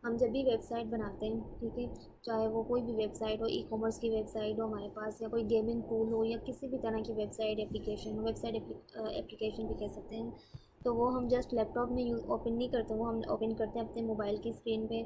हम जब भी वेबसाइट बनाते हैं, ठीक है, चाहे वो कोई भी वेबसाइट हो, ई कॉमर्स की वेबसाइट हो हमारे पास, या कोई गेमिंग टूल हो, या किसी भी तरह की वेबसाइट एप्लीकेशन, वेबसाइट एप्लीकेशन भी कह सकते हैं, तो वो हम जस्ट लैपटॉप में यूज ओपन नहीं करते, वो हम ओपन करते हैं अपने मोबाइल की स्क्रीन पे,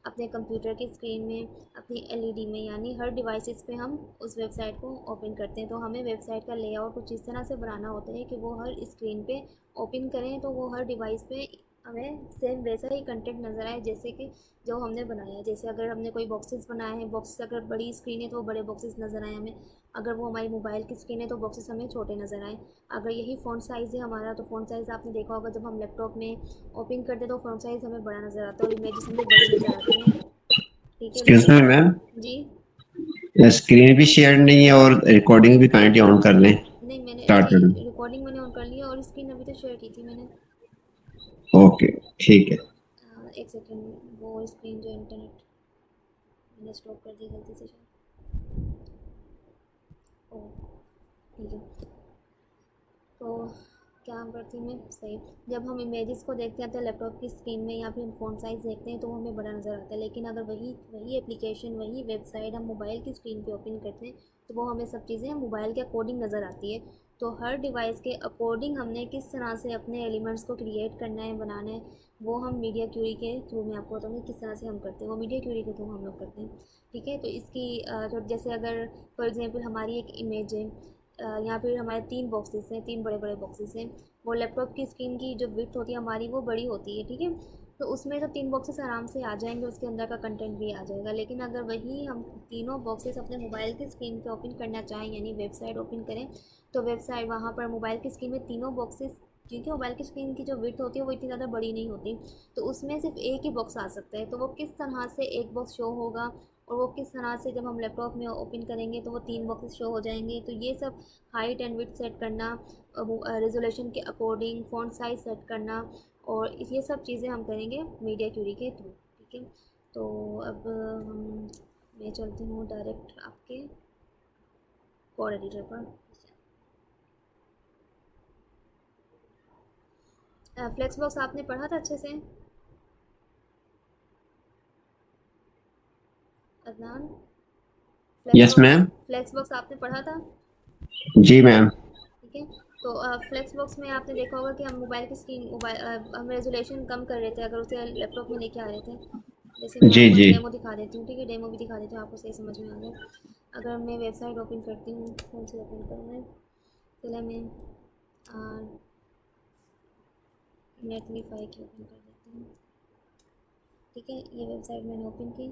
अपने कंप्यूटर की स्क्रीन में, अपनी एलईडी में, यानी हर डिवाइसेस पे हम उस वेबसाइट को ओपन करते हैं। तो हमें वेबसाइट का लेआउट कुछ इस तरह से बनाना होता है कि वो हर स्क्रीन पे ओपन करें तो वो हर डिवाइस पे हमें सेम वैसा ही कंटेंट नज़र आए जैसे कि जो हमने बनाया है। जैसे अगर हमने कोई बॉक्सेस बनाए हैं, बॉक्सेस अगर बड़ी स्क्रीन है तो वो बड़े बॉक्सेस नज़र आए हमें, अगर वो हमारी मोबाइल की स्क्रीन है तो बॉक्सेस हमें छोटे नज़र आए। अगर यही फ़ॉन्ट साइज़ है हमारा, तो फ़ॉन्ट साइज़ आपने देखा होगा जब हम लैपटॉप में ओपन करते हैं तो फ़ॉन्ट साइज़ हमें बड़ा नज़र आता है और इमेजेस हमें बड़ी नज़र आती हैं, ठीक है। एक्सक्यूज लेकिन मी मैम, जी, स्क्रीन भी शेयर नहीं है और रिकॉर्डिंग भी कनेक्ट ऑन कर लें। नहीं मैंने स्टार्ट अभी कर रिकॉर्डिंग मैंने ऑन कर लिया और स्क्रीन अभी तो शेयर की थी मैंने। ओके, ठीक है। एक सेकेंड, वो स्क्रीन जो इंटरनेट मैंने स्टॉप कर दी गलती से शायद। ओ, ठीक है। तो क्या करती मैं सही, जब हम इमेजेस को देखते हैं तो लैपटॉप की स्क्रीन में या फिर हम फ़ॉन्ट साइज़ देखते हैं तो वो हमें बड़ा नज़र आता है। लेकिन अगर वही वही एप्लीकेशन, वही वेबसाइट हम मोबाइल की स्क्रीन पे ओपन करते हैं तो वो हमें सब चीज़ें मोबाइल के अकॉर्डिंग नज़र आती है। तो हर डिवाइस के अकॉर्डिंग हमने किस तरह से अपने एलिमेंट्स को क्रिएट करना है, बनाना है, वो हम मीडिया क्यूरी के थ्रू मैं आपको बताऊँगी किस तरह से हम करते हैं, वो मीडिया क्यूरी के थ्रू हम लोग करते हैं, ठीक है। तो इसकी तो जैसे अगर फॉर एग्जांपल हमारी एक इमेज है, यहाँ पे हमारे 3 बॉक्सेस हैं, 3 बड़े-बड़े बॉक्सेस हैं। वो लैपटॉप की स्क्रीन की जो विड्थ होती है हमारी वो बड़ी होती है, ठीक है। तो उसमें तो 3 बॉक्सेस आराम से आ जाएँगे, उसके अंदर का कंटेंट भी आ जाएगा। लेकिन अगर वही हम तीनों बॉक्सेस अपने मोबाइल की स्क्रीन पे ओपन करना चाहें, यानी वेबसाइट ओपन करें, तो वेबसाइट वहाँ पर मोबाइल की स्क्रीन में तीनों बॉक्सेस, क्योंकि मोबाइल की स्क्रीन की जो विड्थ होती है वो इतनी ज़्यादा बड़ी नहीं होती, तो उसमें सिर्फ एक ही बॉक्स आ सकता है। तो वो किस तरह से एक बॉक्स शो होगा और वो किस तरह से जब हम लैपटॉप में ओपन करेंगे तो वो 3 बॉक्सेस शो हो जाएँगे। तो ये सब हाइट एंड विड्थ सेट करना, रेजोल्यूशन के अकॉर्डिंग फ़ॉन्ट साइज़ सेट करना, और ये सब चीज़ें हम करेंगे मीडिया क्यूरी के थ्रू, ठीक है। तो अब हम मैं चलती हूँ डायरेक्ट आपके कोड एडिटर पर। फ्लेक्स बॉक्स आपने पढ़ा था अच्छे से Adnan? Flex yes box, ma'am. Flex box आपने पढ़ा था, जी मैम। ठीक है। तो फ्लेक्स बॉक्स में आपने देखा होगा कि हम मोबाइल की स्क्रीन, मोबाइल हम रेजोल्यूशन कम कर रहे थे अगर उसे लैपटॉप में लेके आ रहे थे। जैसे मैं जी आपको एक जी। डेमो दिखा देती हूँ, ठीक है, डेमो भी दिखा देती हूँ, आपको सही समझ में आ जाए। अगर मैं वेबसाइट ओपन करती हूँ, कौन सी ओपन करूँ मैं, पहले मैं नेटलीफाई की ओपन कर देती हूँ, ठीक है। ये वेबसाइट मैंने ओपन की।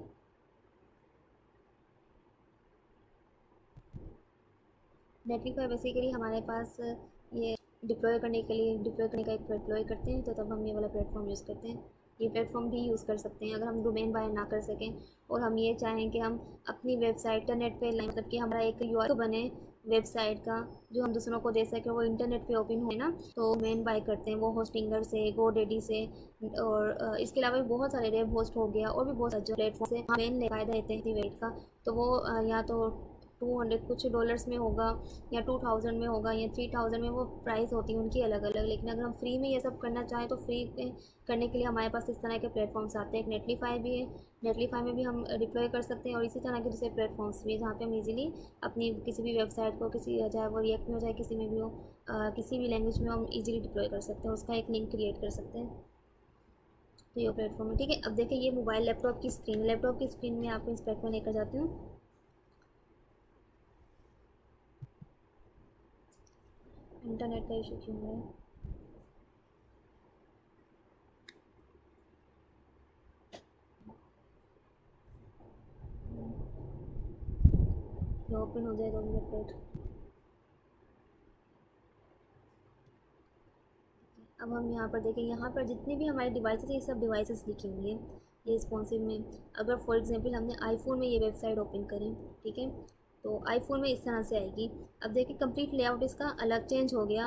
नेटलीफाई बेसिकली हमारे पास ये डिप्लॉय करने के लिए, डिप्लॉय करने का एक डिप्लॉय करते हैं, तो तब हम ये वाला प्लेटफॉर्म यूज़ करते हैं। ये प्लेटफॉर्म भी यूज़ कर सकते हैं अगर हम डोमेन बाय ना कर सकें और हम ये चाहें कि हम अपनी वेबसाइट का नेट पे लाएं, मतलब कि हमारा एक यूआरएल तो बने वेबसाइट का जो हम दूसरों को दे सकें, वो इंटरनेट पे ओपन हो ना, तो डोमेन बाय करते हैं वो होस्टिंगर से, गोडेडी से, और इसके अलावा भी बहुत सारे वेब होस्ट हो गया और भी बहुत सारे प्लेटफॉर्म से मेन फ़ायदा लेते हैं वेब का। तो वो या तो 200 कुछ डॉलर्स में होगा, या 2000 में होगा, या 3000 में, वो प्राइस होती है उनकी अलग अलग। लेकिन अगर हम फ्री में ये सब करना चाहें तो फ्री में करने के लिए हमारे पास इस तरह के प्लेटफॉर्म्स आते हैं। एक नेटलीफाई भी है, नेटलीफाई में भी हम डिप्लॉय कर सकते हैं, और इसी तरह के दूसरे प्लेटफॉर्म्स भी हैं जहाँ पे हम इजीली अपनी किसी भी वेबसाइट को, किसी चाहे वो रिएक्ट में हो चाहे किसी में भी हो, किसी भी लैंग्वेज में हम इजीली डिप्लॉय कर सकते हैं, उसका एक लिंक क्रिएट कर सकते हैं। तो ये प्लेटफॉर्म है, ठीक है। अब देखिए ये मोबाइल लैपटॉप की स्क्रीन, लैपटॉप की स्क्रीन में आपको इंस्पेक्ट में लेकर जाती हूँ। इंटरनेट का इशू क्यों हो रहा है? ये ओपन हो जाए 2 मिनट वेट। अब हम यहाँ पर देखें, यहाँ पर जितने भी हमारे डिवाइसेस हैं ये सब डिवाइसेस लिखी हुई हैं ये रिस्पॉन्सिव में। अगर फॉर एग्जांपल हमने आईफोन में ये वेबसाइट ओपन करें, ठीक है, तो आईफोन में इस तरह से आएगी। अब देखिए कंप्लीट लेआउट इसका अलग चेंज हो गया।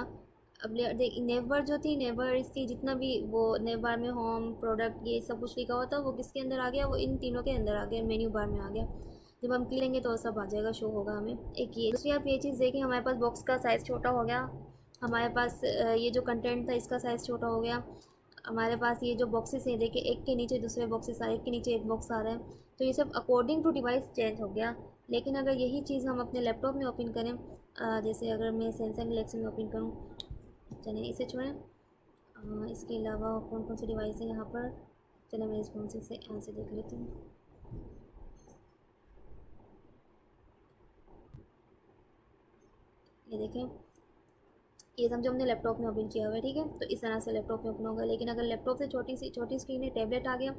अब देख नेवर जो थी, नेवर इसकी जितना भी वो नेवर में होम प्रोडक्ट ये सब कुछ लिखा हुआ था वो किसके अंदर आ गया, वो इन तीनों के अंदर आ गया, मेन्यू बार में आ गया। जब हम क्लिक करेंगे तो सब आ जाएगा, शो होगा हमें। एक ये दूसरी आप ये चीज़ देखें, हमारे पास बॉक्स का साइज़ छोटा हो गया, हमारे पास ये जो कंटेंट था इसका साइज़ छोटा हो गया। हमारे पास ये जो बॉक्सेस हैं, देखिए एक के नीचे दूसरे बॉक्सेस आ रहे हैं, एक के नीचे एक बॉक्स आ रहा है, तो ये सब अकॉर्डिंग टू डिवाइस चेंज हो गया। लेकिन अगर यही चीज़ हम अपने लैपटॉप में ओपन करें, जैसे अगर मैं सैमसंग गलेक्सी में ओपन करूँ, चलिए इसे छोड़ें, इसके अलावा कौन कौन से डिवाइस है यहाँ पर, चलिए मैं इस फोन से यहाँ से देख लेती हूँ। ये देखें, ये समझो हमने लैपटॉप में ओपन किया हुआ है, ठीक है, तो इस तरह से लैपटॉप में ओपन होगा। लेकिन अगर लैपटॉप से छोटी स्क्रीन है, टैबलेट आ गया,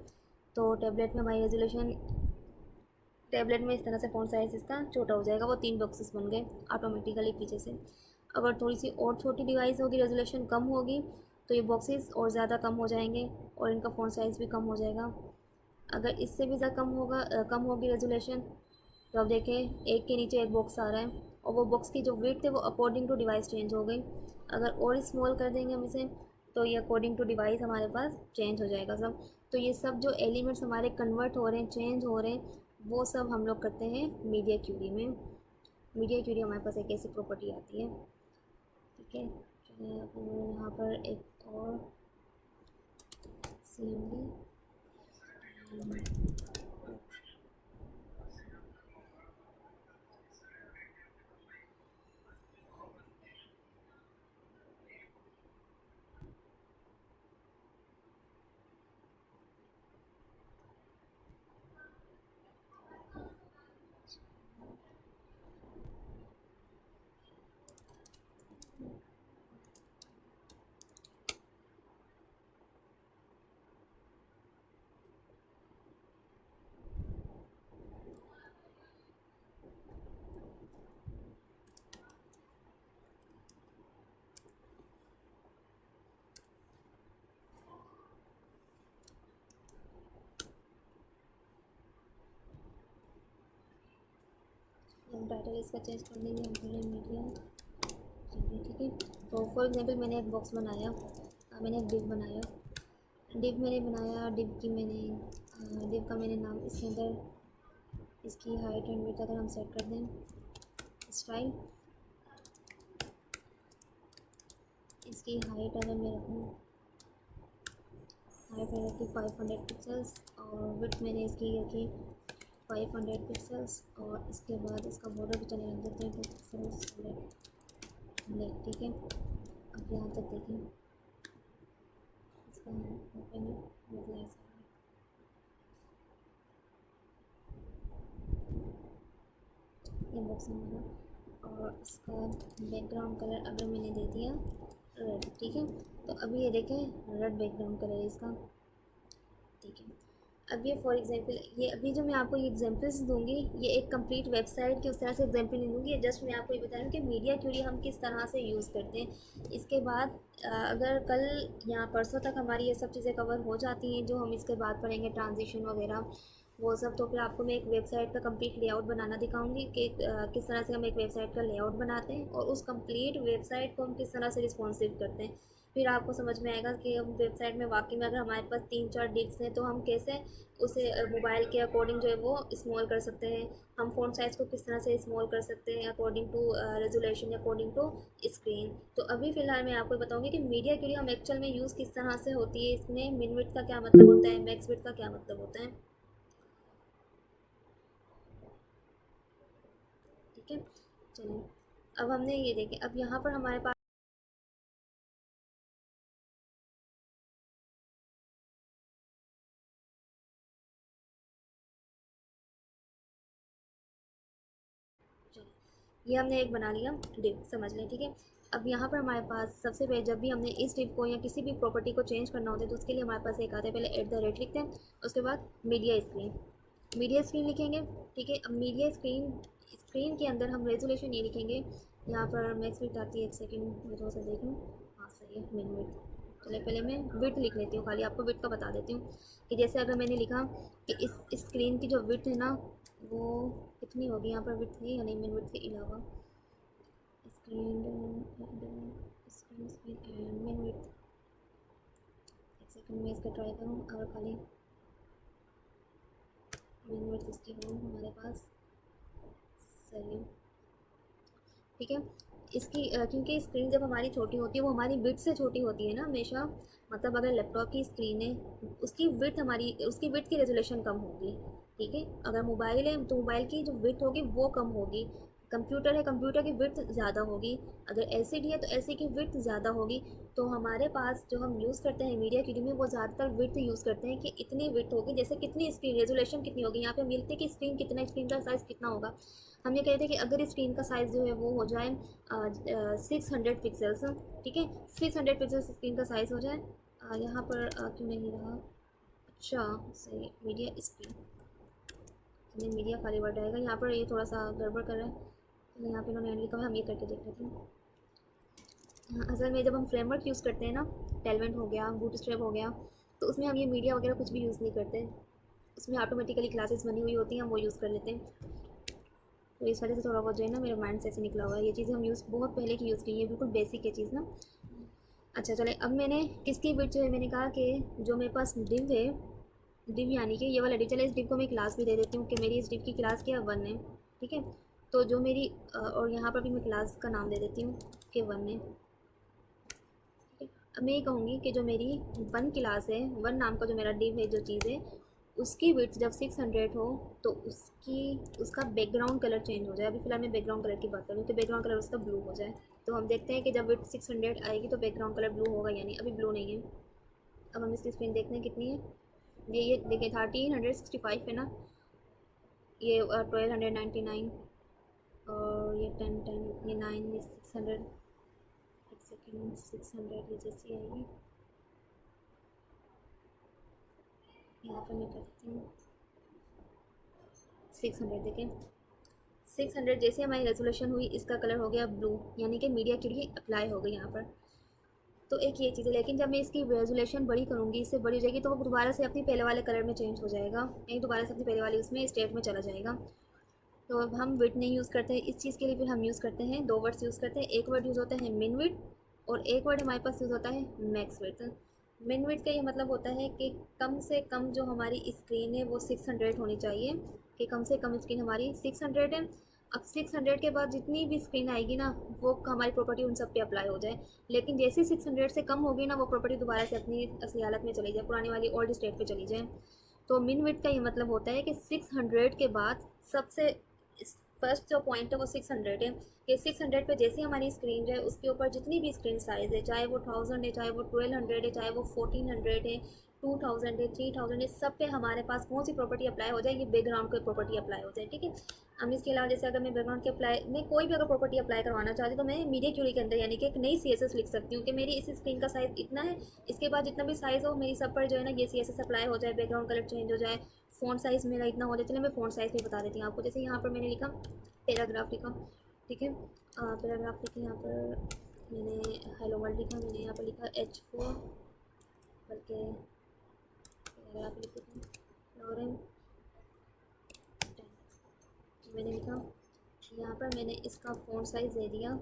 तो टैबलेट में हमारी रेजोल्यूशन, टैबलेट में इस तरह से फ़ॉन्ट साइज़ इसका छोटा हो जाएगा, वो 3 बॉक्सेस बन गए ऑटोमेटिकली पीछे से। अगर थोड़ी सी और छोटी डिवाइस होगी, रेजोल्यूशन कम होगी, तो ये बॉक्सेस और ज़्यादा कम हो जाएंगे और इनका फ़ॉन्ट साइज़ भी कम हो जाएगा। अगर इससे भी ज़्यादा कम होगा, कम होगी रेजोल्यूशन, तो अब देखें एक के नीचे एक बॉक्स आ रहा है, और वो बॉक्स की जो विड्थ है वो अकॉर्डिंग टू डिवाइस चेंज हो गई। अगर और स्मॉल कर देंगे हम इसे, तो ये अकॉर्डिंग टू डिवाइस हमारे पास चेंज हो जाएगा सब। तो ये सब जो एलिमेंट्स हमारे कन्वर्ट हो रहे हैं, चेंज हो रहे हैं, वो सब हम लोग करते हैं मीडिया क्यूरी में। मीडिया क्यूरी हमारे पास एक ऐसी प्रॉपर्टी आती है, ठीक है। चलिए अब यहाँ पर एक और CMD, हम टाइटल इसका चेंज कर देंगे, हम पहले मीडिया, चलिए ठीक है। तो फॉर एग्जांपल मैंने एक बॉक्स बनाया, मैंने एक डिव बनाया, डिव मैंने बनाया, डिव की मैंने डिव का मैंने नाम, इसके अंदर इसकी हाइट एंड विड्थ अगर हम सेट कर दें, स्टाइल, इसकी हाइट अगर मैं रखूँ, हाइट मैंने रखी 500 पिक्सल्स, और विड्थ मैंने इसकी रखी 500 पिक्सल्स, और इसके बाद इसका बॉर्डर भी चले रख देते हैं 2 पिक्सल्स ब्लैक, ठीक है। अब यहाँ तक देखें, इसका ओपन मतलब ऐसा, ये बॉक्स हमारा, और इसका बैकग्राउंड कलर अगर मैंने दे दिया रेड, ठीक है। तो अभी ये देखें रेड बैकग्राउंड कलर है इसका, ठीक है। अब ये फॉर एग्जांपल, ये अभी जो मैं आपको ये एग्जांपल्स दूंगी, ये एक कंप्लीट वेबसाइट की उस तरह से एग्जांपल नहीं दूंगी, जस्ट मैं आपको ये बताऊँ कि मीडिया क्यूरी हम किस तरह से यूज़ करते हैं। इसके बाद अगर कल या परसों तक हमारी ये सब चीज़ें कवर हो जाती हैं जो हम इसके बाद पढ़ेंगे, ट्रांजिशन वगैरह वो सब, तो फिर आपको मैं एक वेबसाइट का कंप्लीट लेआउट बनाना दिखाऊंगी कि किस तरह से हम एक वेबसाइट का लेआउट बनाते हैं और उस कंप्लीट वेबसाइट को हम किस तरह से रिस्पॉन्सिव करते हैं। फिर आपको समझ में आएगा कि हम वेबसाइट में वाकई में अगर हमारे पास 3-4 डिप्स हैं तो हम कैसे उसे मोबाइल के अकॉर्डिंग जो है वो स्मॉल कर सकते हैं, हम फ़ॉन्ट साइज़ को किस तरह से स्मॉल कर सकते हैं according to resolution, according to screen. तो अभी फ़िलहाल मैं आपको बताऊंगी कि मीडिया क्यूरी हम एक्चुअल में यूज़ किस तरह से होती है, इसमें मिन विड्थ का क्या मतलब होता है, मैक्स विड्थ का क्या मतलब होता है, ठीक है। चलिए अब हमने ये देखें, अब यहाँ पर हमारे पास, ये हमने एक बना लिया डिव, समझ लें, ठीक है। अब यहाँ पर हमारे पास सबसे पहले जब भी हमने इस डिव को या किसी भी प्रॉपर्टी को चेंज करना होता है तो उसके लिए हमारे पास एक आता है, पहले @ लिखते हैं, उसके बाद मीडिया स्क्रीन, मीडिया स्क्रीन लिखेंगे, ठीक है। अब मीडिया स्क्रीन, स्क्रीन के अंदर हम रेजोल्यूशन ये लिखेंगे, यहाँ पर मैक्स विड्थ आती है, एक सेकेंड मैं थोड़ा सा देख लूँ, हाँ सही है, मिन विड्थ। चलिए पहले मैं विड्थ लिख लेती हूँ, खाली आपको विड्थ का बता देती हूँ कि जैसे अगर मैंने लिखा कि इस स्क्रीन की जो विड्थ है ना वो कितनी होगी, यहाँ पर विड्थ है या नहीं, मिन विड्थ के अलावा स्क्रीन, स्क्रीन स्पीड एंड मिन विड्थ, एक सेकंड में इसका ट्राई करूँ, अगर खाली मिन विड्थ इसकी हो हमारे पास, सही है, ठीक है। इसकी क्योंकि स्क्रीन जब हमारी छोटी होती है वो हमारी विड्थ से छोटी होती है ना हमेशा, मतलब अगर लैपटॉप की स्क्रीन है उसकी विड्थ की रेजोल्यूशन कम होगी, ठीक है। अगर मोबाइल है तो मोबाइल की जो विड्थ होगी वो कम होगी। कंप्यूटर है, कंप्यूटर की विड्थ ज़्यादा होगी। अगर एलसीडी है तो एलसीडी की विड्थ ज़्यादा होगी। तो हमारे पास जो हम यूज़ करते हैं मीडिया क्यूडी में वो ज़्यादातर विड्थ यूज़ करते हैं कि इतनी विड्थ होगी, जैसे कितनी स्क्रीन रेजोल्यूशन कितनी होगी। यहाँ पे मिलती है कि स्क्रीन कितना, स्क्रीन का साइज़ कितना होगा। हम ये कहते हैं कि अगर स्क्रीन का साइज़ जो है वो हो जाए 600 पिक्सल्स, ठीक है, 600 पिक्सल्स स्क्रीन का साइज़ हो जाए। यहाँ पर क्यों नहीं रहा, अच्छा सही, मीडिया स्क्रीन, मीडिया खाली वर्ड आएगा यहाँ पर, ये थोड़ा सा गड़बड़ कर रहा है। यहाँ पे इन्होंने लिखा हुआ है, हम ये करके देख लेते हैं। हाँ, असल में जब हम फ्रेमवर्क यूज़ करते हैं ना, टेलवेंट हो गया, बूटस्ट्रैप हो गया, तो उसमें हम ये मीडिया वगैरह कुछ भी यूज़ नहीं करते। उसमें ऑटोमेटिकली क्लासेस बनी हुई होती हैं, हम वो यूज़ कर लेते हैं। तो इस वजह से थोड़ा बहुत जो है ना मेरे माइंड से ऐसे निकला हुआ है। ये चीज़ें हम यूज़ बहुत पहले की यूज़ की है, बिल्कुल बेसिक है चीज़ ना। अच्छा चले, अब मैंने किसकी बिट जो है, मैंने कहा कि जो मेरे पास डिव है, डिव यानी कि ये वाला डिव, चले इस डिव को मैं क्लास भी दे देती हूँ कि मेरी इस डिव की क्लास क्या 1 है, ठीक है। तो जो मेरी और यहाँ पर भी मैं क्लास का नाम दे देती हूँ कि 1 है, ठीक है। अब मैं ये कहूँगी कि जो मेरी 1 क्लास है, 1 नाम का जो मेरा डिव है, जो चीज़ है, उसकी विड्थ जब 600 हो तो उसका बैकग्राउंड कलर चेंज हो जाए। अभी फिलहाल मैं बैकग्राउंड कलर की बात करूँ कि बैकग्राउंड कलर उसका ब्लू हो जाए। तो हम देखते हैं कि जब विड्थ 600 आएगी तो बैकग्राउंड कलर ब्लू होगा, यानी अभी ब्लू नहीं है। अब हम इसकी स्क्रीन देखते हैं कितनी है। ये देखिए 1365 है ना, ये 1299, और ये 1010, ये 9, ये 600, एक सेकेंड, 600 ये जैसी आएगी, यहाँ पर मैं करती हूँ 600, देखें 600 जैसे हमारी रेजोल्यूशन हुई, इसका कलर हो गया ब्लू, यानी कि मीडिया के लिए अप्लाई हो गई यहाँ पर। तो एक ये चीज़ है, लेकिन जब मैं इसकी रेजोल्यूशन बड़ी करूँगी, इससे बड़ी हो जाएगी, तो वो दोबारा से अपनी पहले वाले कलर में चेंज हो जाएगा, यानी दोबारा से अपनी पहले वाली उसमें स्टेट में चला जाएगा। तो अब हम विड्थ नहीं यूज़ करते हैं इस चीज़ के लिए, फिर हम यूज़ करते हैं 2 वर्ड्स यूज़ करते हैं। एक वर्ड यूज़ होता है मिन विड्थ, और एक वर्ड हमारे पास यूज़ होता है मैक्स विड्थ। मिन विड्थ का ये मतलब होता है कि कम से कम जो हमारी स्क्रीन है वो 600 होनी चाहिए, कि कम से कम स्क्रीन हमारी 600 है। अब 600 के बाद जितनी भी स्क्रीन आएगी ना, वो हमारी प्रॉपर्टी उन सब पे अप्लाई हो जाए। लेकिन जैसे 600 से कम होगी ना, वो प्रॉपर्टी दोबारा से अपनी असली हालत में चली जाए, पुरानी वाली ओल्ड स्टेट पे चली जाए। तो मिन विड्थ का ये मतलब होता है कि 600 के बाद सबसे फर्स्ट जो पॉइंट है वो 600 है, कि 600 पे जैसे हमारी स्क्रीन है उसके ऊपर जितनी भी स्क्रीन साइज़ है, चाहे वो 1000 है, चाहे वो 1200 है, चाहे वो 1400 है, 2000 है, 3000 है, सब पे हमारे पास कौन सी प्रॉपर्टी अप्लाई हो जाए, ये बैकग्राउंड की प्रॉपर्टी अप्लाई हो जाए, ठीक है। हम इसके अलावा जैसे अगर मैं बैकग्राउंड की अप्लाई, मैं कोई भी अगर प्रॉपर्टी अप्लाई करवाना चाहती हूँ तो मैं मीडिया क्यूरी के अंदर यानी कि एक नई CSS लिख सकती हूँ कि मेरी इस स्क्रीन का साइज़ इतना है, इसके बाद जितना भी साइज़ हो मेरी सब पर जो है ना ये CSS अप्लाई हो जाए, बैकग्राउंड कलर चेंज हो जाए, फ़ॉन्ट साइज़ मेरा इतना हो जाए। चलिए मैं फ़ॉन्ट साइज़ भी बता देती हूँ आपको। जैसे यहाँ पर मैंने लिखा पैराग्राफ लिखा, ठीक है, पैराग्राफ लिखे, यहाँ पर मैंने हेलो वर्ल्ड लिखा, मैंने यहाँ पर लिखा H4, बल्कि पैराग्राफ लिख देती हूँ, लॉरेन 10 मैंने लिखा। यहाँ पर मैंने इसका फ़ॉन्ट साइज़ दे दिया,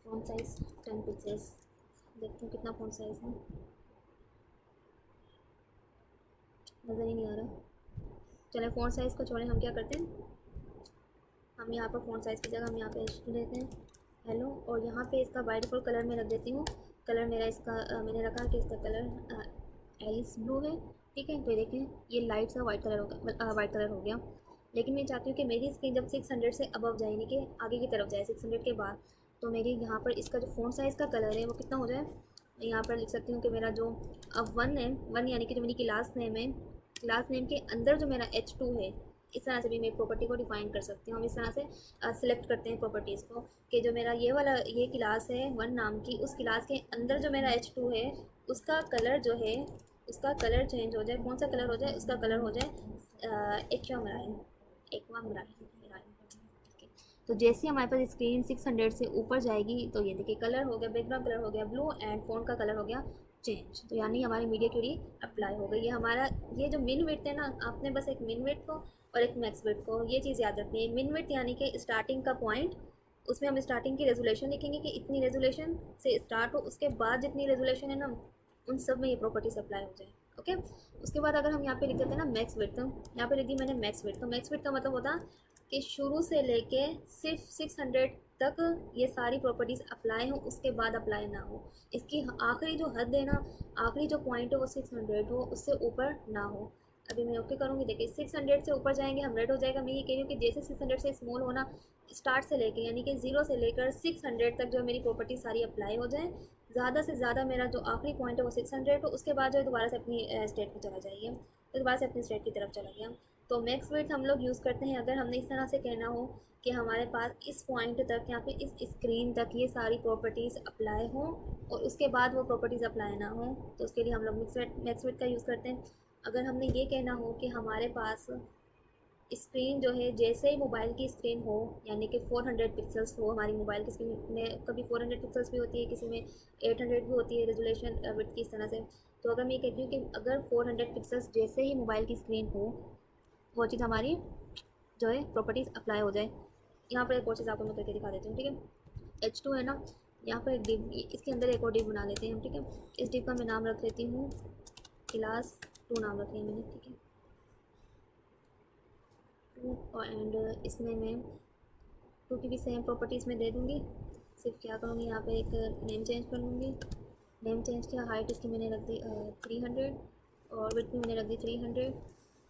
फ़ॉन्ट साइज़ 10 पिक्सेल्स। देखते हैं कितना फ़ॉन्ट साइज़ है, नज़र ही नहीं आ रहा। चलें फ़ॉन्ट साइज़ को छोड़ें, हम क्या करते हैं, हम यहाँ पर फ़ॉन्ट साइज़ की जगह हम यहाँ पे H2 देते हैं, हेलो, और यहाँ पे इसका बाय डिफ़ॉल्ट कलर मैं रख देती हूँ। कलर मेरा इसका मैंने रखा कि इसका कलर एलिस ब्लू है, ठीक है। तो देखें ये लाइट सा वाइट कलर होगा, वाइट कलर हो गया। लेकिन मैं चाहती हूँ कि मेरी स्क्रीन जब 600 से अबव जाए, यानी कि आगे की तरफ जाए 600 के बाद, तो मेरी यहाँ पर इसका जो फ़ॉन्ट साइज़ का कलर है वो कितना हो जाए। मैं यहाँ पर लिख सकती हूँ कि मेरा जो अब 1 है, 1 यानी कि जो मेरी क्लास नेम है, क्लास नेम के अंदर जो मेरा H2 है, इस तरह से भी मैं प्रॉपर्टी को डिफ़ाइन कर सकती हूँ। हम इस तरह से सिलेक्ट करते हैं प्रॉपर्टीज़ को, कि जो मेरा ये वाला ये क्लास है 1 नाम की, उस क्लास के अंदर जो मेरा H2 है उसका कलर जो है, उसका कलर चेंज हो जाए। कौन सा कलर हो जाए, उसका कलर हो जाए एक्वामराइन, ठीक है। तो जैसे हमारे पास स्क्रीन 600 से ऊपर जाएगी तो ये देखिए कलर हो गया, बैकग्राउंड कलर हो गया ब्लू, एंड फ़ॉन्ट का कलर हो गया चेंज। तो यानी हमारी मीडिया क्यूरी अप्लाई हो गई। ये हमारा ये जो मिन विड्थ है ना, आपने बस एक मिन विड्थ को और एक मैक्स विड्थ को ये चीज़ याद रखनी है। मिन विड्थ यानी कि स्टार्टिंग का पॉइंट, उसमें हम स्टार्टिंग की रेजोल्यूशन लिखेंगे कि इतनी रेजोल्यूशन से स्टार्ट हो, उसके बाद जितनी रेजोल्यूशन है ना उन सब में ये प्रॉपर्टीज अप्लाई हो जाए, ओके। उसके बाद अगर हम यहाँ पे लिख देते हैं ना मैक्स विड्थ, यहाँ पे लिख दी मैंने मैक्स विड्थ। तो मैक्स विड्थ का मतलब होता कि शुरू से लेके सिर्फ 600 तक ये सारी प्रॉपर्टीज़ अप्लाई हो, उसके बाद अप्लाई ना हो। इसकी आखिरी जो हद है ना, आखिरी जो पॉइंट है वो 600 हो, उससे ऊपर ना हो। अभी मैं ओके करूँगी, देखिए 600 से ऊपर जाएंगे 100 हो जाएगा। मैं ये कह रही हूँ कि जैसे 600 से स्मॉल होना, स्टार्ट से लेके यानी कि 0 से लेकर 600 तक जो मेरी प्रॉपर्टी सारी अप्लाई हो जाए। ज़्यादा से ज़्यादा मेरा जो आखिरी पॉइंट है वो 600 हो, उसके बाद जो है दोबारा से अपनी स्टेट में चला जाइए, तो दोबारा से अपनी स्टेट की तरफ चला गया। तो मैक्स विड्थ हम लोग यूज़ करते हैं अगर हमने इस तरह से कहना हो कि हमारे पास इस पॉइंट तक या फिर इस स्क्रीन तक ये सारी प्रॉपर्टीज़ अप्लाई हों और उसके बाद वो प्रॉपर्टीज़ अप्लाई ना हो, तो उसके लिए हम लोग मैक्स विड्थ का यूज़ करते हैं। अगर हमने ये कहना हो कि हमारे पास स्क्रीन जो है जैसे ही मोबाइल की स्क्रीन हो, यानी कि 400 पिक्सल्स हो, हमारी मोबाइल की स्क्रीन में कभी 400 पिक्सल्स भी होती है, किसी में 800 भी होती है रेजोल्यूशन विड्थ की, इस तरह से। तो अगर मैं ये कहती हूँ कि अगर 400 पिक्सल्स जैसे ही मोबाइल की स्क्रीन हो, वो चीज़ हमारी जो है प्रॉपर्टीज़ अप्लाई हो जाए। यहाँ पर एक और चीज़ आपको मैं करके दिखा देती हूँ, ठीक है। H2 है ना, यहाँ पर एक डिव, इसके अंदर एक और डिव बना लेते हैं हम, ठीक है। इस डिव का मैं नाम रख लेती हूँ क्लास 2, नाम रख लिया मैंने, ठीक है। एंड इसमें मैं 2 की भी सेम प्रॉपर्टीज़ में दे दूँगी। सिर्फ क्या करूँगी, यहाँ पे एक नेम चेंज कर लूँगी। नेम चेंज किया, हाइट इसकी मैंने रख दी 300 और विड्थ भी मैंने रख दी 300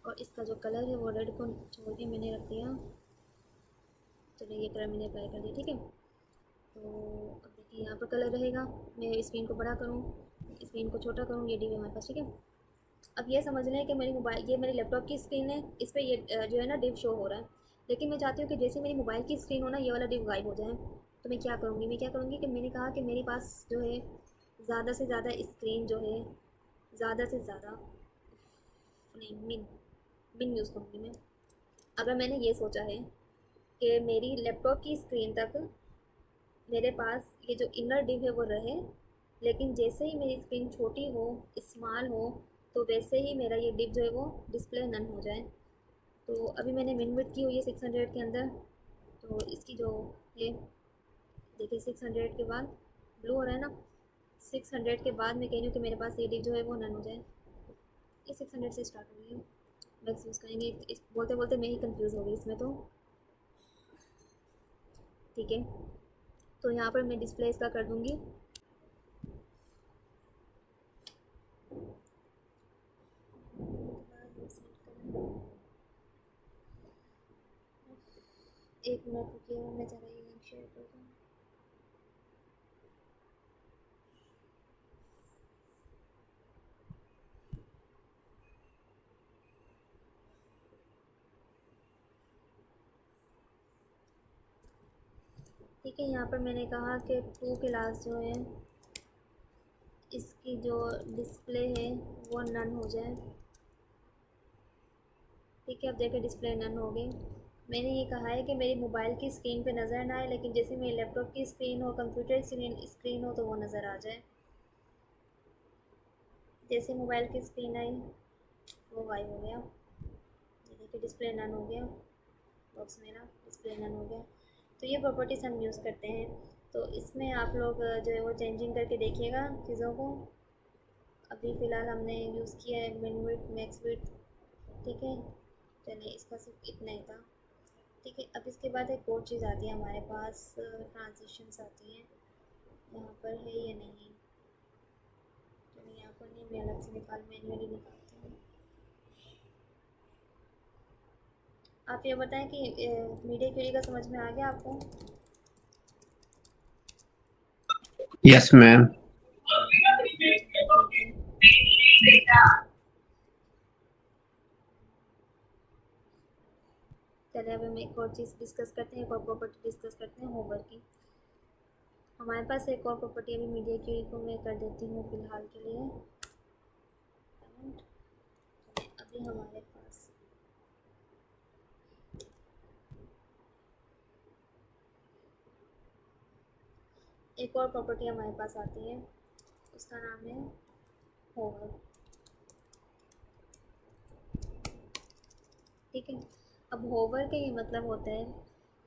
और इसका जो कलर है वो रेड को छोड़ के मैंने रख दिया, चलिए ये कलर मैंने अप्लाई कर दिया, ठीक है। तो अब देखिए यहाँ पर कलर रहेगा। मैं स्क्रीन को बड़ा करूँ, स्क्रीन को छोटा करूँ, ये डी हमारे पास, ठीक है। अब ये समझ लें कि मेरी मोबाइल, ये मेरी लैपटॉप की स्क्रीन है, इस पर ये जो है ना डिव शो हो रहा है, लेकिन मैं चाहती हूँ कि जैसे मेरी मोबाइल की स्क्रीन हो ना, ये वाला डिव गायब हो जाए। तो मैं क्या करूँगी कि मैंने कहा कि मेरे पास जो है ज़्यादा से ज़्यादा स्क्रीन जो है, ज़्यादा से ज़्यादा नहीं, मिन यूज़ करूँगी मैं। अगर मैंने ये सोचा है कि मेरी लैपटॉप की स्क्रीन तक मेरे पास ये जो इनर डिव है वो रहे, लेकिन जैसे ही मेरी स्क्रीन छोटी हो, स्मॉल हो, तो वैसे ही मेरा ये डिव जो है वो डिस्प्ले नन हो जाए। तो अभी मैंने मिन विड्थ की हुई है 600 के अंदर, तो इसकी जो है देखिए 600 के बाद ब्लू हो रहा है ना, 600 के बाद मैं कह रही हूँ कि मेरे पास ये डिव जो है वो नन हो जाए। ये 600 से स्टार्ट हो गई है, मैक्स यूज़ करेंगे। बोलते बोलते मैं ही कंफ्यूज हो गई इसमें, तो ठीक है। तो यहाँ पर मैं डिस्प्ले इसका कर दूँगी एक मिनट रुकिए, मैं ज़रा ये लिंक शेयर कर दूँ। ठीक है, यहाँ पर मैंने कहा कि 2 क्लास जो है इसकी जो डिस्प्ले है वो नन हो जाए, ठीक है। अब देखिए डिस्प्ले नन हो गई। मैंने ये कहा है कि मेरी मोबाइल की स्क्रीन पे नज़र ना आए, लेकिन जैसे मेरी लैपटॉप की स्क्रीन हो, कंप्यूटर स्क्रीन हो, तो वो नज़र आ जाए। जैसे मोबाइल की स्क्रीन आई वो गायब हो गया, ये देखिए डिस्प्ले नन हो गया, बॉक्स मेरा डिस्प्ले नन हो गया। तो ये प्रॉपर्टीज़ हम यूज़ करते हैं। तो इसमें आप लोग जो है वो चेंजिंग करके देखिएगा चीज़ों को। अभी फ़िलहाल हमने यूज़ किया है मिन विड्थ, मैक्स विड्थ, ठीक है। चलिए इसका सिर्फ इतना ही था, ठीक है। अब इसके बाद एक और चीज़ आती है हमारे पास, ट्रांजिशंस आती हैं। यहाँ पर है या नहीं, चलिए यहाँ पर नहीं, मैं अलग से मैन्युअली निकालती हूँ। आप ये बताएं कि मीडिया क्वेरी का समझ में आ गया आपको? Yes ma'am. ठीक है, चलिए अब हम एक और चीज़ डिस्कस करते हैं, एक और प्रॉपर्टी डिस्कस करते हैं, होवर की। हमारे पास एक और प्रॉपर्टी अभी मीडिया क्वेरी को मैं कर देती हूँ फ़िलहाल के लिए। अभी हमारे पास एक और प्रॉपर्टी हमारे पास आती है, उसका नाम है होवर, ठीक है। अब होवर का ये मतलब होता है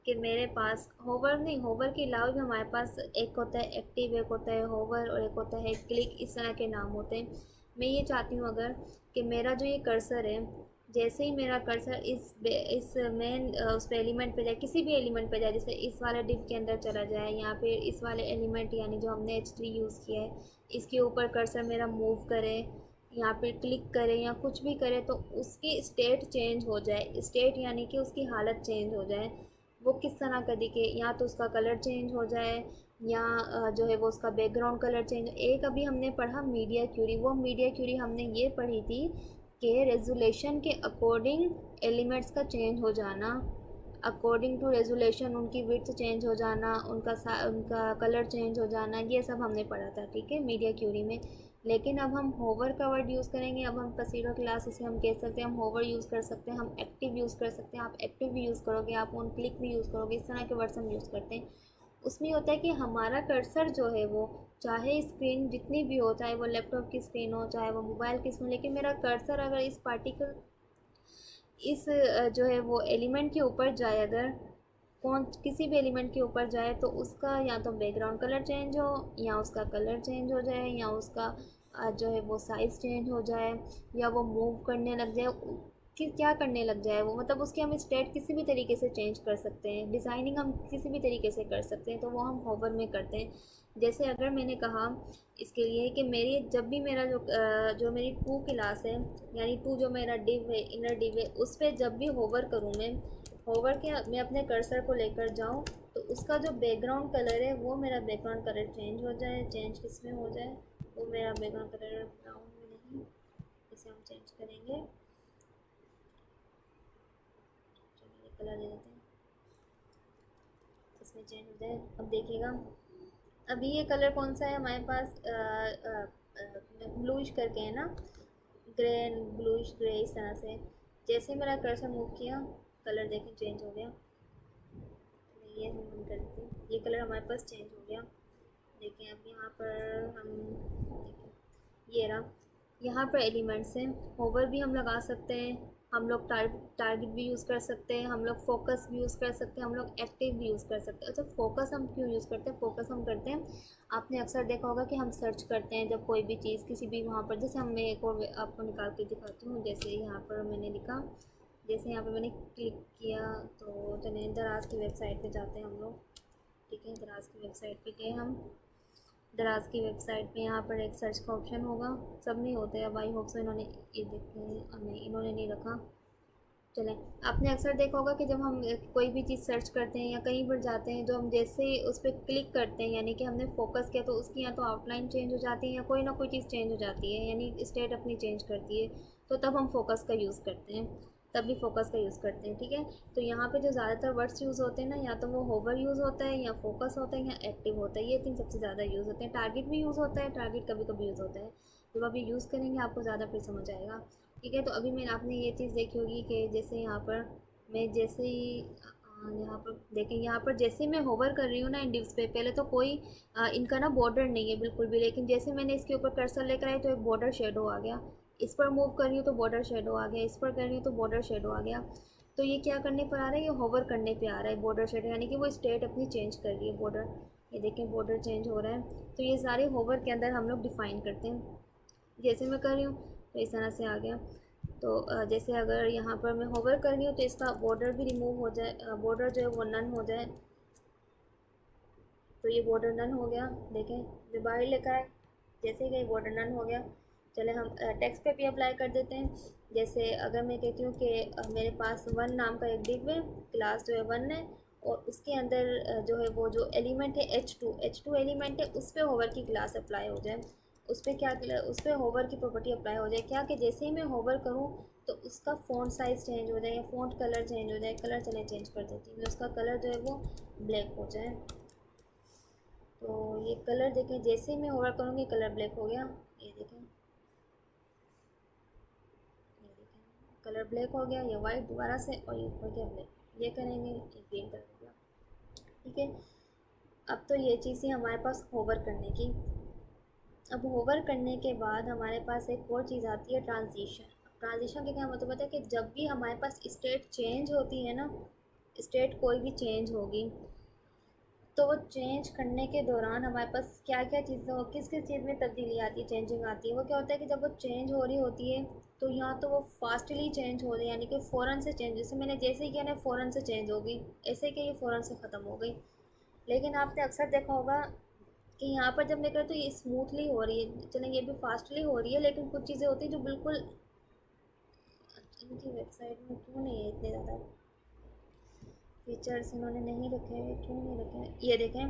कि मेरे पास होवर नहीं, होवर के अलावा भी हमारे पास एक होता है एक्टिव, एक होता है होवर और एक होता है क्लिक, इस तरह के नाम होते हैं। मैं ये चाहती हूँ अगर कि मेरा जो ये कर्सर है जैसे ही मेरा कर्सर इस मेन उस पे एलिमेंट पे जाए, किसी भी एलिमेंट पे जाए, जैसे इस वाले डिव के अंदर चला जाए या फिर इस वाले एलिमेंट यानी जो हमने H3 यूज़ किया है इसके ऊपर कर्सर मेरा मूव करे या फिर क्लिक करे या कुछ भी करे तो उसकी स्टेट चेंज हो जाए। स्टेट यानी कि उसकी हालत चेंज हो जाए। वो किस तरह का दिखे, या तो उसका कलर चेंज हो जाए या जो है वो उसका बैकग्राउंड कलर चेंज। एक अभी हमने पढ़ा मीडिया क्यूरी, वो मीडिया क्यूरी हमने ये पढ़ी थी कि रेजोल्यूशन के अकॉर्डिंग एलिमेंट्स का चेंज हो जाना, अकॉर्डिंग टू रेजोल्यूशन उनकी विड्थ चेंज हो जाना, उनका कलर चेंज हो जाना, ये सब हमने पढ़ा था, ठीक है, मीडिया क्यूरी में। लेकिन अब हम होवर का वर्ड यूज़ करेंगे। अब हम प्रोसीडर क्लास इसे हम कह सकते हैं, हम होवर यूज़ कर सकते हैं, हम एक्टिव यूज़ कर सकते हैं। आप एक्टिव भी यूज़ करोगे, आप ऑन क्लिक भी यूज़ करोगे, इस तरह के वर्ड्स हम यूज़ करते हैं। उसमें होता है कि हमारा कर्सर जो है वो चाहे स्क्रीन जितनी भी हो, चाहे वो लैपटॉप की स्क्रीन हो, चाहे वो मोबाइल की स्क्रीन, लेकिन मेरा कर्सर अगर इस पार्टिकल इस जो है वो एलिमेंट के ऊपर जाए, अगर कौन किसी भी एलिमेंट के ऊपर जाए तो उसका या तो बैकग्राउंड कलर चेंज हो या उसका कलर चेंज हो जाए या उसका जो है वो साइज़ चेंज हो जाए या वो मूव करने लग जाए, कि क्या करने लग जाए वो, मतलब उसकी हम स्टेट किसी भी तरीके से चेंज कर सकते हैं, डिज़ाइनिंग हम किसी भी तरीके से कर सकते हैं, तो वो हम होवर में करते हैं। जैसे अगर मैंने कहा इसके लिए कि मेरी जब भी मेरा जो मेरी टू क्लास है यानी टू जो मेरा डिव है, इनर डिव है, उस पर जब भी होवर करूँ मैं अपने कर्सर को लेकर जाऊँ तो उसका जो बैकग्राउंड कलर है वो मेरा बैकग्राउंड कलर चेंज हो जाए। चेंज किस में हो जाए, वो मेरा बैकग्राउंड कलर ब्राउन में नहीं, इसे हम चेंज करेंगे, चलिए कलर दे देते हैं, इसमें चेंज हो जाए। अब देखिएगा अभी ये कलर कौन सा है हमारे पास, ब्लूइश करके है ना, ग्रे एंड ब्लूइश ग्रे, इस तरह से। जैसे मेरा कर्सर मूव किया कलर देखें चेंज हो गया। ये हम बंद कर देते हैं, ये कलर हमारे पास चेंज हो गया। देखें अब यहाँ पर हम देखें ये रहा, यहाँ पर एलिमेंट्स हैं। होवर भी हम लगा सकते हैं, हम लोग टारगेट भी यूज़ कर सकते हैं, हम लोग फोकस भी यूज़ कर सकते हैं, हम लोग एक्टिव भी यूज़ कर सकते हैं। अच्छा फोकस हम क्यों यूज़ करते हैं, फोकस हम करते हैं, आपने अक्सर देखा होगा कि हम सर्च करते हैं जब कोई भी चीज़ किसी भी वहाँ पर, जैसे हम मैं एक और आपको निकाल के दिखाती हूँ। जैसे यहाँ पर मैंने लिखा, जैसे यहाँ पे मैंने क्लिक किया तो चलिए दराज की वेबसाइट पे जाते हैं हम लोग, ठीक है, दराज की वेबसाइट पे गए हम। दराज की वेबसाइट पे यहाँ पर एक सर्च का ऑप्शन होगा, सब नहीं होते अब, आई होप सो इन्होंने ये देखे नहीं, इन्होंने नहीं रखा। चलें, आपने अक्सर देखा होगा कि जब हम कोई भी चीज़ सर्च करते हैं या कहीं पर जाते हैं, जो हम जैसे ही उस पर क्लिक करते हैं यानी कि हमने फोकस किया तो उसकी या तो आउटलाइन चेंज हो जाती है या कोई ना कोई चीज़ चेंज हो जाती है, यानी स्टेट अपनी चेंज करती है, तो तब हम फोकस का यूज़ करते हैं, तब भी फोकस का यूज़ करते हैं, ठीक है। तो यहाँ पे जो ज़्यादातर वर्ड्स यूज़ होते हैं ना, या तो वो होवर यूज़ होता है या फोकस होता है या एक्टिव होता है, ये तीन सबसे ज़्यादा यूज़ होते हैं। टारगेट भी यूज़ होता है, टारगेट कभी कभी यूज़ होता है, जब आप ये यूज़ करेंगे आपको ज़्यादा फिर समझ आएगा, ठीक है। तो अभी मैंने आपने ये चीज़ देखी होगी कि जैसे यहाँ पर मैं जैसे ही यहाँ पर देखें, यहाँ पर जैसे मैं होवर कर रही हूँ ना इन डिव्स पे, पहले तो कोई इनका ना बॉर्डर नहीं है बिल्कुल भी, लेकिन जैसे मैंने इसके ऊपर कर्सर लेकर आई तो एक बॉर्डर शेडो आ गया, इस पर मूव कर रही हूँ तो बॉर्डर शेडो आ गया, इस पर कर रही हूँ तो बॉर्डर शेडो आ गया। तो ये क्या करने पर आ रहा है, ये होवर करने पे आ रहा है बॉर्डर शेडो, यानी कि वो स्टेट अपनी चेंज कर रही है बॉर्डर, ये देखें बॉर्डर चेंज हो रहा है। तो ये सारे होवर के अंदर हम लोग डिफ़ाइन करते हैं। जैसे मैं कर रही हूँ तो इस तरह से आ गया। तो जैसे अगर यहाँ पर मैं होवर कर रही हूँ तो इसका बॉर्डर भी रिमूव हो जाए, बॉर्डर जो है वो नन हो जाए, तो ये बॉर्डर नन हो गया। देखें मैं बाहर लेकर आए, जैसे ही बॉर्डर नन हो गया। चले हम टेक्स्ट पे भी अप्लाई कर देते हैं। जैसे अगर मैं कहती हूँ कि मेरे पास वन नाम का एक डिव है, क्लास जो है वन है, और उसके अंदर जो है वो जो एलिमेंट है H2 एलिमेंट है, उस पर होवर की क्लास अप्लाई हो जाए, उस पर क्या, उस पर होवर की प्रॉपर्टी अप्लाई हो जाए, क्या कि जैसे ही मैं होवर करूँ तो उसका फ़ॉन्ट साइज़ चेंज हो जाए या फ़ॉन्ट कलर चेंज हो जाए। कलर चले चेंज कर देती हूँ, उसका कलर जो है वो ब्लैक हो जाए। तो ये कलर देखें, जैसे ही मैं होवर करूँगी कलर ब्लैक हो गया, ये देखें, ये देखें कलर ब्लैक हो गया, ये वाइट दोबारा से, और ये हो गया ब्लैक, ये करेंगे ये ग्रीन कलर हो गया, ठीक है। अब तो ये चीज़ है हमारे पास होवर करने की। अब होवर करने के बाद हमारे पास एक और चीज़ आती है, ट्रांजिशन। ट्रांजिशन का क्या मतलब होता है कि जब भी हमारे पास स्टेट चेंज होती है ना, स्टेट कोई भी चेंज होगी, तो वो चेंज करने के दौरान हमारे पास क्या क्या चीज़ें हो, किस किस चीज़ में तब्दीली आती है, चेंजिंग आती है। वो क्या होता है कि जब वो चेंज हो रही होती है तो यहाँ तो वो फास्टली चेंज हो रही है, यानी कि फ़ौरन से चेंज, जैसे मैंने जैसे ही किया ना फ़ौरन से चेंज हो गई, ऐसे कि ये फ़ौरन से ख़त्म हो गई। लेकिन आपने अक्सर देखा होगा कि यहाँ पर जब मैं कहती हूँ ये स्मूथली हो रही है, चलें ये भी फास्टली हो रही है, लेकिन कुछ चीज़ें होती हैं जो बिल्कुल, इनकी वेबसाइट में क्यों नहीं है इतने ज़्यादा फीचर्स, इन्होंने नहीं रखे हैं, क्यों नहीं रखे हैं, ये देखें।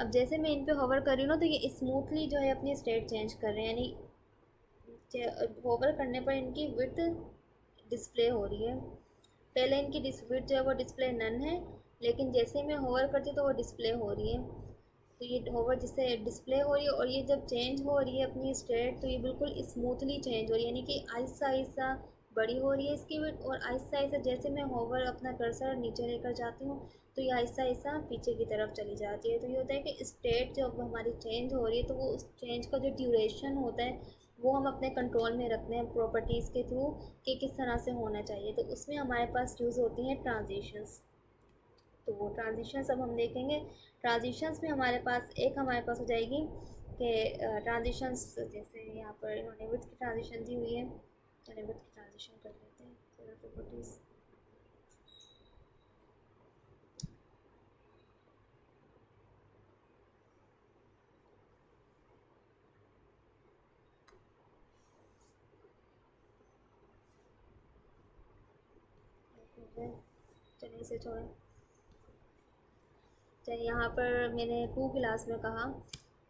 अब जैसे मैं इन पे होवर कर रही हूँ ना तो ये स्मूथली जो है अपनी स्टेट चेंज कर रहे हैं, यानी होवर करने पर इनकी विड्थ डिस्प्ले हो रही है। पहले इनकी विड्थ जो है वो डिस्प्ले नन है, लेकिन जैसे मैं होवर करती हूँ तो वो डिस्प्ले हो रही है। तो ये होवर जिससे डिस्प्ले हो रही है, और ये जब चेंज हो रही है अपनी स्टेट तो ये बिल्कुल स्मूथली चेंज हो रही है, यानी कि आहिस्ता आहिस्ता बड़ी हो रही है इसकी विड्थ, और आहिस्ता आहिस्ता जैसे मैं होवर अपना कर्सर नीचे लेकर जाती हूँ तो ये आहिस्ता आहिस्ता पीछे की तरफ चली जाती है। तो ये होता है कि स्टेट जब हमारी चेंज हो रही है तो वो उस चेंज का जो ड्यूरेशन होता है वो हम अपने कंट्रोल में रखते हैं प्रॉपर्टीज़ के थ्रू कि किस तरह से होना चाहिए। तो उसमें हमारे पास यूज़ होती हैं ट्रांजिशंस। तो वो ट्रांजिशंस अब हम देखेंगे। ट्रांजिशंस में हमारे पास हो जाएगी कि ट्रांजिशंस, जैसे यहाँ पर इन्होंने विड्थ की ट्रांजिशन दी हुई है, चलिए विड्थ की ट्रांजिशन कर लेते हैं, प्रॉपर्टीज़। चलिए इसे छोड़ें। चलिए यहाँ पर मैंने टू क्लास में कहा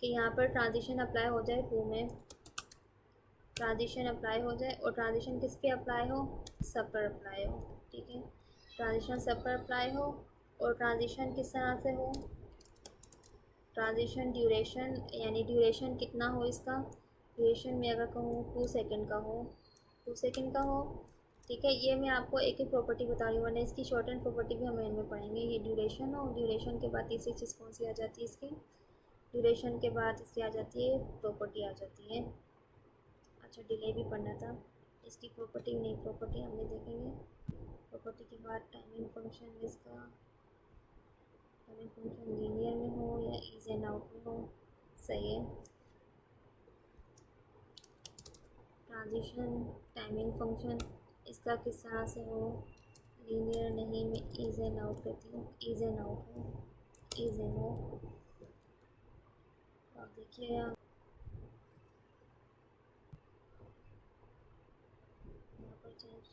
कि यहाँ पर ट्रांजिशन अप्लाई हो जाए टू में, ट्रांजिशन अप्लाई हो जाए, और ट्रांजिशन किस पे अप्लाई हो, सब पर अप्लाई हो, ठीक है। ट्रांजिशन सब पर अप्लाई हो, और ट्रांजिशन किस तरह से हो, ट्रांजिशन ड्यूरेशन, यानी ड्यूरेशन कितना हो इसका, ड्यूरेशन में अगर कहूँ 2 सेकंड का हो, 2 सेकंड का हो, ठीक है। ये मैं आपको एक एक प्रॉपर्टी बता रही हूँ, वरना इसकी शॉर्ट एंड प्रॉपर्टी भी हम इनमें पढ़ेंगे। ये ड्यूरेशन हो, ड्यूरेशन के बाद तीसरी चीज़ कौन सी आ जाती है इसकी, ड्यूरेशन के बाद इसकी आ जाती है प्रॉपर्टी आ जाती है। अच्छा डिले भी पढ़ना था, इसकी प्रॉपर्टी नहीं, प्रॉपर्टी हमने देखेंगे। प्रॉपर्टी के बाद टाइमिंग फंक्शन, इसका टाइमिंग फंक्शन लीनियर में हो या ईज एंड आउट में हो, सही है। ट्रांजिशन टाइमिंग फंक्शन इसका किस तरह से हो, लीनियर नहीं, मैं ईज एंड आउट करती हूँ, ईज एंड आउट हो, ईज एंड हो। अब देखिए यहाँ पर चेंज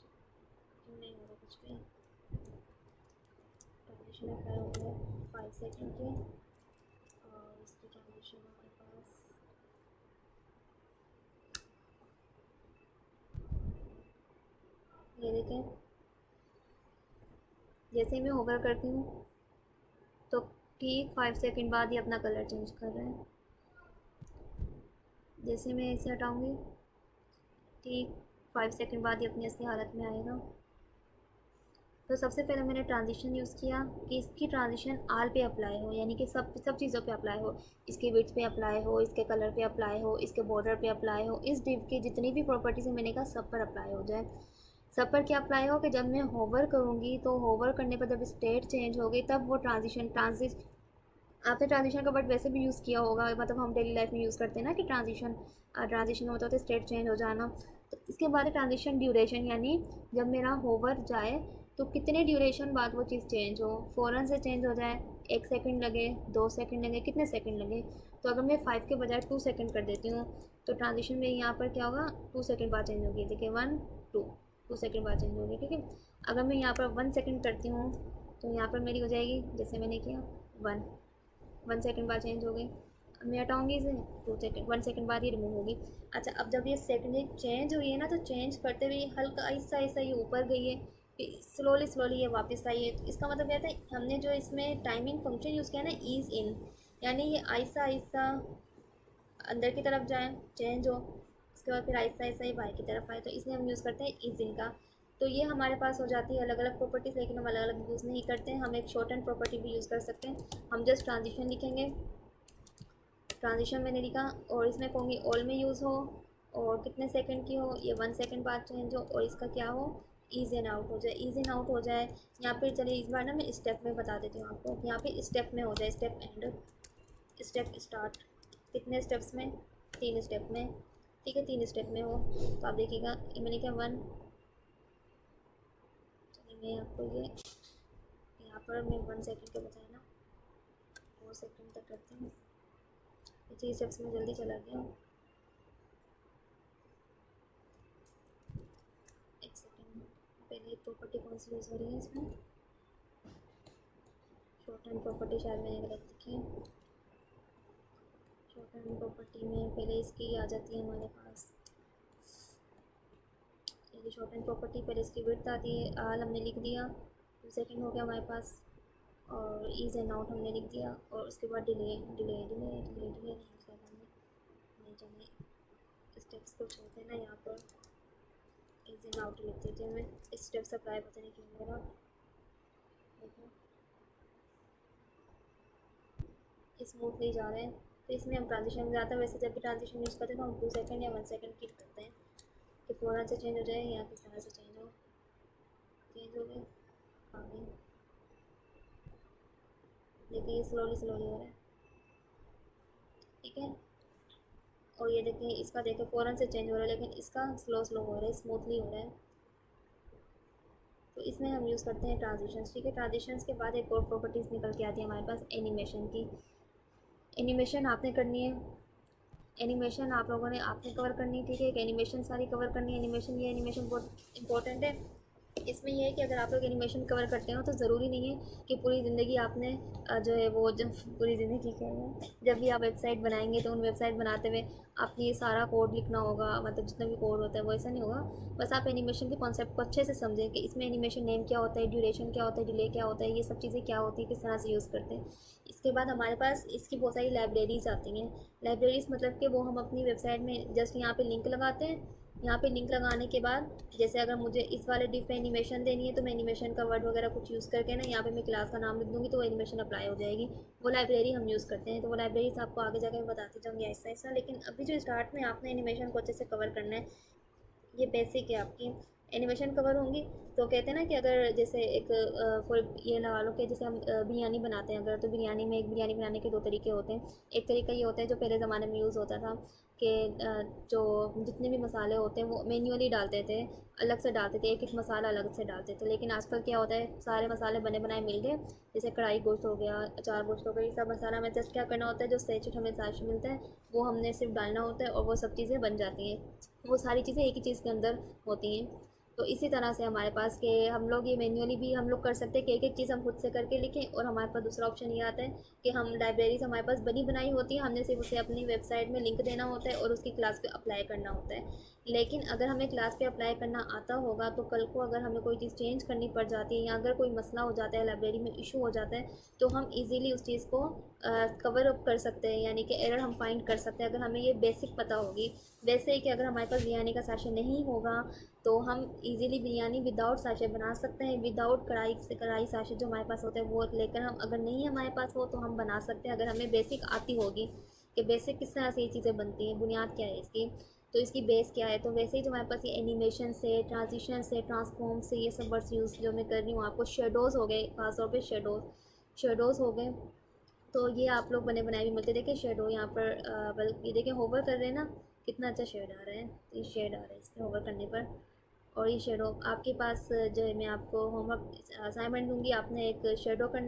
क्यों नहीं हो रहा कुछ भी। ट्रांजिशन अप्लाई हो गया 5 सेकंड के, और इसकी ट्रांजिशन हमारे पास ये देखें। जैसे ही मैं होवर करती हूँ तो ठीक 5 सेकंड बाद ही अपना कलर चेंज कर रहे हैं। जैसे मैं इसे हटाऊँगी ठीक 5 सेकंड बाद ही अपनी असली हालत में आएगा। तो सबसे पहले मैंने ट्रांजिशन यूज़ किया कि इसकी ट्रांजिशन आल पे अप्लाई हो, यानी कि सब चीज़ों पे अप्लाई हो, इसके विड्थ पे अप्लाई हो, इसके कलर पे अप्लाई हो, इसके बॉर्डर पे अप्लाई हो, इस डिव की जितनी भी प्रॉपर्टीज़ है मैंने कहा सब पर अप्लाई हो जाए। सब पर क्या अप्लाई हो कि जब मैं होवर करूँगी तो होवर करने पर जब स्टेट चेंज हो गई तब वो आपने ट्रांजिशन का वर्ड वैसे भी यूज़ किया होगा, मतलब हम डेली लाइफ में यूज़ करते हैं ना कि ट्रांजिशन ट्रांजिशन का मतलब होता है स्टेट चेंज हो जाना। तो इसके बाद ट्रांजिशन ड्यूरेशन, यानी जब मेरा होवर जाए तो कितने ड्यूरेशन बाद वो चीज़ चेंज हो, फ़ौरन से चेंज हो जाए, 1 सेकंड लगे, 2 सेकंड लगे, कितने सेकंड लगे। तो अगर मैं 5 के बजाय 2 सेकंड कर देती हूँ तो ट्रांजिशन में यहाँ पर क्या होगा, 2 सेकंड बाद चेंज होगी, देखिए 1 2, 2 सेकंड बाद चेंज होगी, ठीक है। अगर मैं यहाँ पर 1 सेकंड करती हूँ तो यहाँ पर मेरी हो जाएगी, जैसे मैंने किया 1 सेकंड बाद चेंज हो गई। अब मैं हटाऊँगी इसे 2 सेकंड, 1 सेकंड बाद ये रिमूव होगी। अच्छा अब जब ये सेकंड चेंज हुई है ना तो चेंज करते हुए हल्का आहिस्ता आहिस्ता ये ऊपर गई है, फिर स्लोली ये वापस आई है। तो इसका मतलब क्या था, हमने जो इसमें टाइमिंग फंक्शन यूज़ किया ना ईज़ इन, यानी ये आहिस्ता आहिस्ता अंदर की तरफ जाए चेंज हो, उसके बाद फिर आहिस्ता आहिस्ता ये बाहर की तरफ आए, तो इसलिए हम यूज़ करते हैं ईज़ इन का। तो ये हमारे पास हो जाती है अलग अलग प्रॉपर्टीज़, लेकिन हम अलग अलग यूज़ नहीं करते हैं, हम एक शॉर्ट एंड प्रॉपर्टी भी यूज़ कर सकते हैं। हम जस्ट ट्रांजिशन लिखेंगे, ट्रांजिशन मैंने लिखा, और इसमें कहूँगी ऑल में यूज़ हो, और कितने सेकंड की हो, ये 1 सेकंड बाद चेंज हो, और इसका क्या हो, ईज इन आउट हो जाए, ईज इन आउट हो जाए। यहाँ पे चलिए इस बार ना मैं स्टेप में बता देती हूँ आपको। यहाँ पे स्टेप में हो जाए, स्टेप एंड, स्टेप स्टार्ट। कितने स्टेप्स में? 3 स्टेप में। ठीक है, 3 स्टेप में हो तो आप देखिएगा ये मैंने क्या 1, चलिए मैं आपको ये यहाँ पर मैं 1 सेकंड के बताया ना, 4 सेकंड तक करती हूँ। 3 स्टेप्स में जल्दी चला गया। एक सेकंड, पहले प्रॉपर्टी कौन सी यूज़ हो रही है इसमें? शॉर्ट हैंड प्रॉपर्टी शायद मैंने गलत लिखी है। शॉर्ट हैंड प्रॉपर्टी में पहले इसकी आ जाती है हमारे पास, ये शॉर्ट हैंड प्रॉपर्टी पहले इसकी विड्थ आती है, आल हमने लिख दिया। 2 सेकंड हो गया हमारे पास, और ईज एंड आउट हमने लिख दिया, और उसके बाद delay delay delay delay delay नहीं लिखा हमने। नहीं, चलिए स्टेप्स को छोड़ते हैं ना, यहाँ पर ईज एंड आउट लिख देते हैं। मैं स्टेप्स अप्लाई पता नहीं क्यों हो रहा, देखो स्मूथली जा रहे हैं। तो इसमें हम ट्रांजिशन में जाता है, वैसे जब भी ट्रांजिशन यूज़ करते हैं तो हम 2 सेकंड या 1 सेकंड की करते हैं कि फ़ौरन से चेंज हो जाए या किस तरह से चेंज हो गए आगे। देखिए ये स्लोली स्लोली हो रहा है, ठीक है। और ये देखिए इसका देखिए फ़ौरन से चेंज हो रहा है, लेकिन इसका स्लो स्लो हो रहा है, स्मूथली हो रहा है। तो इसमें हम यूज़ करते हैं ट्रांजिशंस, ठीक है। ट्रांजिशंस के बाद एक और प्रॉपर्टीज़ निकल के आती है हमारे पास एनिमेशन की। एनिमेशन आपने करनी है, एनिमेशन आप लोगों ने आपने कवर करनी है, ठीक है। एक एनिमेशन सारी कवर करनी है। एनिमेशन, ये एनिमेशन बहुत इंपॉर्टेंट है। इसमें ये है कि अगर आप लोग एनिमेशन कवर करते हो तो ज़रूरी नहीं है कि पूरी ज़िंदगी आपने जो है वो जब पूरी ज़िंदगी कह रहे हैं, जब भी आप वेबसाइट बनाएंगे तो उन वेबसाइट बनाते हुए आपने ये सारा कोड लिखना होगा, मतलब जितना भी कोड होता है वो ऐसा नहीं होगा। बस आप एनिमेशन के कॉन्सेप्ट को अच्छे से समझें कि इसमें एनिमेशन नेम क्या होता है, ड्यूरेशन क्या होता है, डिले क्या होता है, ये सब चीज़ें क्या होती है, किस तरह से यूज़ करते हैं। इसके बाद हमारे पास इसकी बहुत सारी लाइब्रेरीज आती हैं। लाइब्रेरीज मतलब कि वो हम अपनी वेबसाइट में जस्ट यहाँ पे लिंक लगाते हैं। यहाँ पे लिंक लगाने के बाद जैसे अगर मुझे इस वाले डिफ पे एनिमेशन देनी है तो मैं एनिमेशन का वर्ड वगैरह कुछ यूज़ करके ना यहाँ पे मैं क्लास का नाम लिख दूँगी तो वो एनिमेशन अप्लाई हो जाएगी। वो लाइब्रेरी हम यूज़ करते हैं। तो वो लाइब्रेरीज आपको आगे जाकर मैं बताती जाऊँगी ऐसा ऐसा, लेकिन अभी जो स्टार्ट में आपने एनिमेशन को अच्छे से कवर करना है। ये बेसिक है आपकी। एनिमेशन कवर होंगी तो कहते हैं ना कि अगर जैसे एक फॉर ये लगा लो कि जैसे हम बिरयानी बनाते हैं अगर, तो बिरयानी में एक बिरयानी बनाने के 2 तरीके होते हैं। एक तरीका ये होता है जो पहले ज़माने में यूज़ होता था कि जो जितने भी मसाले होते हैं वो मैन्युअली डालते थे, अलग से डालते थे, एक एक मसाला अलग से डालते थे। लेकिन आजकल क्या होता है, सारे मसाले बने बनाए मिल गए, जैसे कढ़ाई गोश्त हो गया, अचार गोश्त हो गया, ये सब मसाला में जस्ट क्या करना होता है, जो सैचेट हमें साथ मिलता है वो हमने सिर्फ डालना होता है और वो सब चीज़ें बन जाती हैं। वो सारी चीज़ें एक ही चीज़ के अंदर होती हैं। तो इसी तरह से हमारे पास के हम लोग ये मैन्युअली भी हम लोग कर सकते हैं कि एक एक चीज़ हम खुद से करके लिखें, और हमारे पास दूसरा ऑप्शन ये आता है कि हम लाइब्रेरीज हमारे पास बनी बनाई होती है, हमने सिर्फ उसे अपनी वेबसाइट में लिंक देना होता है और उसकी क्लास पे अप्लाई करना होता है। लेकिन अगर हमें क्लास पे अप्लाई करना आता होगा तो कल को अगर हमें कोई चीज़ चेंज करनी पड़ जाती है या अगर कोई मसला हो जाता है, लाइब्रेरी में इशू हो जाता है, तो हम इजीली उस चीज़ को कवर अप कर सकते हैं, यानी कि एरर हम फाइंड कर सकते हैं अगर हमें ये बेसिक पता होगी। वैसे ही कि अगर हमारे पास बिरयानी का साशे नहीं होगा तो हम इजीली बिरयानी विदाउट साशे बना सकते हैं, विदाउट कढ़ाई से कढ़ाई साशे जो हमारे पास होते हैं वो लेकर हम, अगर नहीं है हमारे पास वो, तो हम बना सकते हैं अगर हमें बेसिक आती होगी कि बेसिक किस तरह से ये चीज़ें बनती हैं, बुनियाद क्या है इसकी, तो इसकी बेस क्या है। तो वैसे ही जो हमारे पास ये एनिमेशन से, ट्रांजिशन से, ट्रांसफॉर्म से, ये सब वर्ड्स यूज़ जो मैं कर रही हूँ आपको, शेडोज़ हो गए, खासतौर पर शेडोज़ हो गए, तो ये आप लोग बने बनाए भी मिलते हैं। देखिए शेडो यहाँ पर बल्कि देखिए होवर कर रहे हैं ना, कितना अच्छा शेड आ रहा है, तो ये शेड आ रहा है इस पर होवर करने पर। और ये शेडो आपके पास जो है मैं आपको होमवर्क असाइनमेंट दूंगी, आपने एक शेडो करना